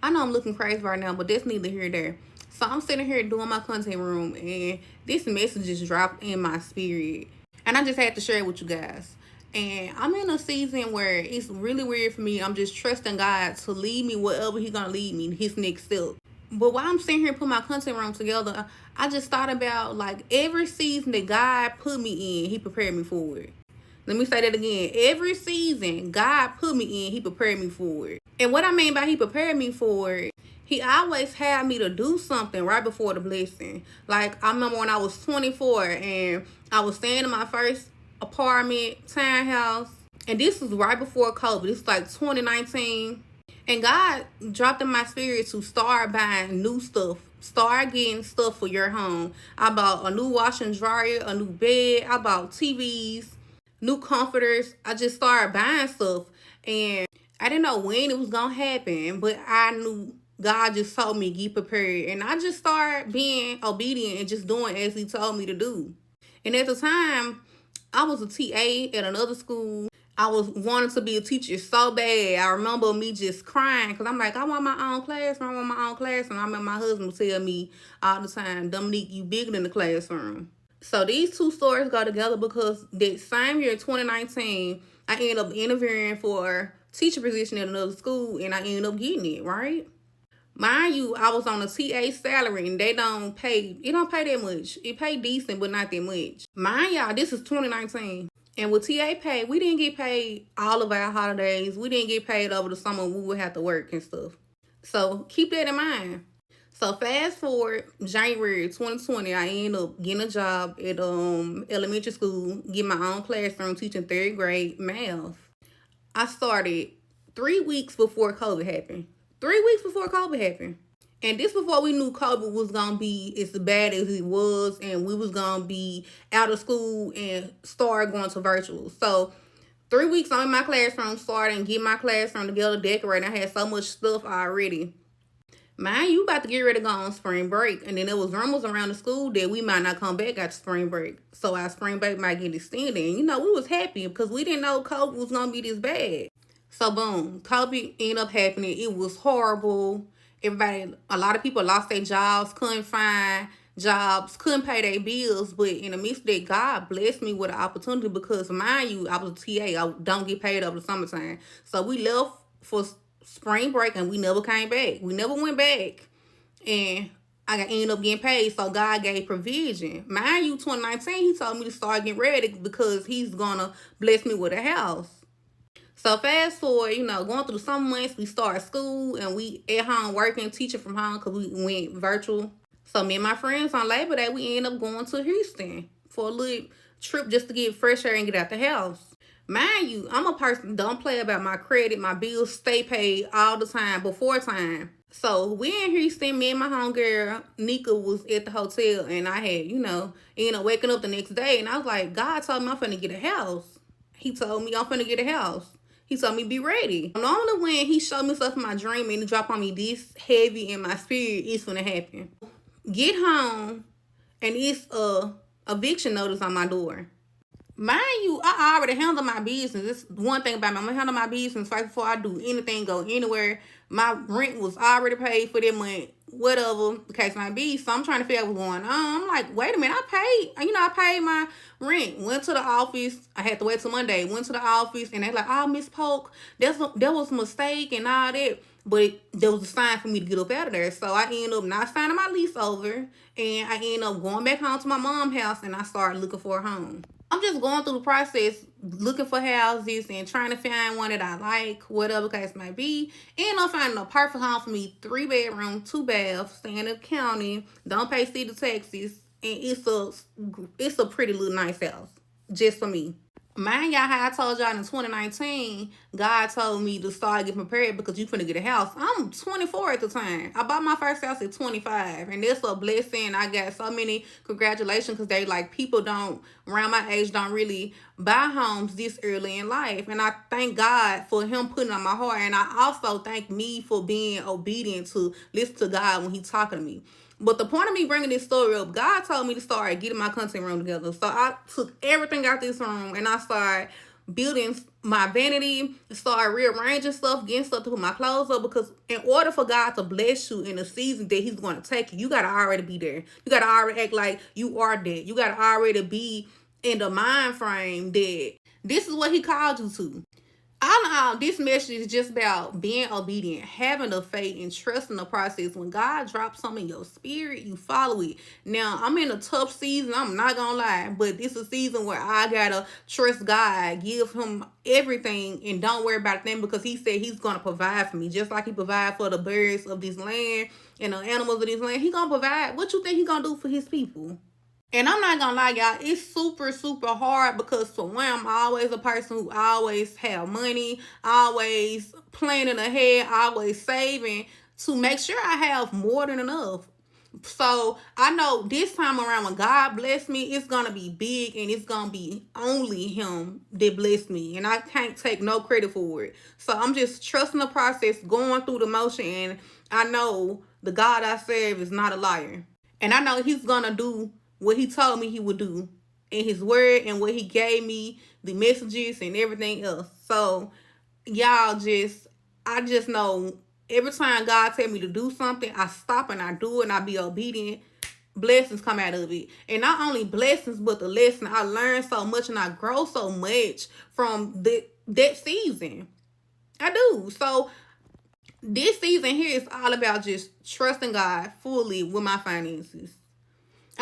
I know I'm looking crazy right now, but that's neither here nor there. So I'm sitting here doing my content room, and this message just dropped in my spirit, and I just had to share it with you guys. And I'm in a season where it's really weird for me. I'm just trusting God to lead me wherever He's gonna lead me, His next step. But while I'm sitting here putting my content room together, I just thought about like every season that God put me in, He prepared me for it. Let me say that again. Every season God put me in, He prepared me for it. And what I mean by He prepared me for it, He always had me to do something right before the blessing. Like I remember when I was 24 and I was staying in my first apartment, townhouse. And this was right before COVID. This was like 2019. And God dropped in my spirit to start buying new stuff. Start getting stuff for your home. I bought a new washer and dryer, a new bed. I bought TVs, new comforters. I just started buying stuff. And I didn't know when it was going to happen, but I knew God just told me, get prepared. And I just started being obedient and just doing as He told me to do. And at the time, I was a TA at another school. I was wanting to be a teacher so bad. I remember me just crying because I'm like, I want my own classroom. I want my own classroom. I remember my husband would tell me all the time, Dominique, you bigger than the classroom. So these two stories go together because that same year, 2019, I ended up interviewing for a teacher position at another school and I ended up getting it, right? Mind you, I was on a TA salary and it don't pay that much. It paid decent, but not that much. Mind y'all, this is 2019. And with TA pay, we didn't get paid all of our holidays. We didn't get paid over the summer. We would have to work and stuff. So keep that in mind. So fast forward, January 2020, I ended up getting a job at elementary school, getting my own classroom, teaching third grade math. I started 3 weeks before COVID happened. 3 weeks before COVID happened. And this before we knew COVID was going to be as bad as it was and we was going to be out of school and start going to virtual. So 3 weeks I'm in my classroom starting, getting my classroom together, decorating. I had so much stuff already. Mind you, about to get ready to go on spring break. And then there was rumors around the school that we might not come back after spring break. So our spring break might get extended. And, we was happy because we didn't know COVID was going to be this bad. So boom, COVID ended up happening. It was horrible. A lot of people lost their jobs, couldn't find jobs, couldn't pay their bills. But in the midst of that, God blessed me with an opportunity because, mind you, I was a TA. I don't get paid over the summertime. So we left for spring break and we never came back. We never went back. And I ended up getting paid. So God gave provision. Mind you, 2019, He told me to start getting ready because He's going to bless me with a house. So fast forward, going through the summer months, we started school and we at home working, teaching from home because we went virtual. So me and my friends on Labor Day, we ended up going to Houston for a little trip just to get fresh air and get out the house. Mind you, I'm a person don't play about my credit, my bills stay paid all the time before time. So we in Houston, me and my homegirl, Nika, was at the hotel and I had, ended up waking up the next day and I was like, God told me I'm finna get a house. He told me I'm finna get a house. He told me be ready. Normally when He showed me stuff in my dream and it dropped on me this heavy in my spirit, it's gonna happen. Get home and it's a eviction notice on my door. Mind you, I already handle my business. This one thing about me. I'm gonna handle my business right before I do anything, go anywhere. My rent was already paid for that month, whatever the case might be. So I'm trying to figure out what's going on. I'm like, wait a minute, I paid my rent. Went to the office. I had to wait till Monday. Went to the office and they like, oh, Miss Polk, that was a mistake and all that. But there was a sign for me to get up out of there. So I ended up not signing my lease over. And I ended up going back home to my mom's house and I started looking for a home. I'm just going through the process, looking for houses and trying to find one that I like, whatever case might be. And I'm finding a perfect home for me, 3 bedroom, 2 baths, staying in the county, don't pay city taxes, and it's a pretty little nice house, just for me. Mind y'all how I told y'all in 2019, God told me to start getting prepared because you finna get a house. I'm 24 at the time. I bought my first house at 25. And that's a blessing. I got so many congratulations because they like people around my age don't really buy homes this early in life. And I thank God for Him putting on my heart. And I also thank me for being obedient to listen to God when He's talking to me. But the point of me bringing this story up, God told me to start getting my content room together. So I took everything out this room and I started building my vanity, start rearranging stuff, getting stuff to put my clothes up. Because in order for God to bless you in the season that He's going to take you, you got to already be there. You got to already act like you are that. You got to already be in the mind frame that this is what He called you to. All this message is just about being obedient, having the faith, and trusting the process. When God drops something in your spirit, you follow it. Now, I'm in a tough season, I'm not gonna lie, but this is a season where I gotta trust God, give Him everything, and don't worry about them, because He said He's gonna provide for me, just like He provide for the birds of this land and the animals of this land. He gonna provide. What you think He gonna do for His people? And I'm not gonna lie, y'all, it's super, super hard, because for one, I'm always a person who always have money, always planning ahead, always saving to make sure I have more than enough. So I know this time around, when God bless me, it's gonna be big, and it's gonna be only Him that blessed me, and I can't take no credit for it. So I'm just trusting the process, going through the motion, and I know the God I serve is not a liar, and I know He's gonna do what He told me He would do in His word, and what He gave me, the messages and everything else. So y'all, I just know every time God tell me to do something, I stop and I do it, and I be obedient. Blessings come out of it. And not only blessings, but the lesson. I learn so much, and I grow so much from that season. I do. So this season here is all about just trusting God fully with my finances.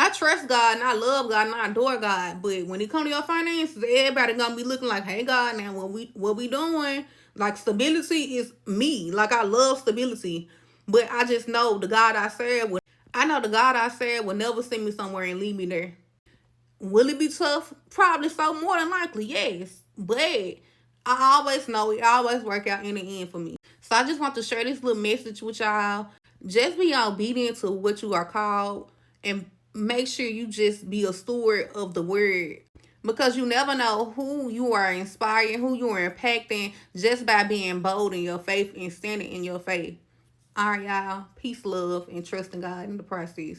I trust God, and I love God, and I adore God. But when it comes to your finances, everybody gonna be looking like, "Hey God, now what we doing?" Like, stability is me. Like, I love stability, but I just know the God I serve. I know the God I serve will never send me somewhere and leave me there. Will it be tough? Probably so. More than likely, yes. But I always know it always work out in the end for me. So I just want to share this little message with y'all. Just be obedient to what you are called, and make sure you just be a steward of the word, because you never know who you are inspiring, who you are impacting, just by being bold in your faith and standing in your faith. All right, y'all. Peace, love, and trust in God in the process.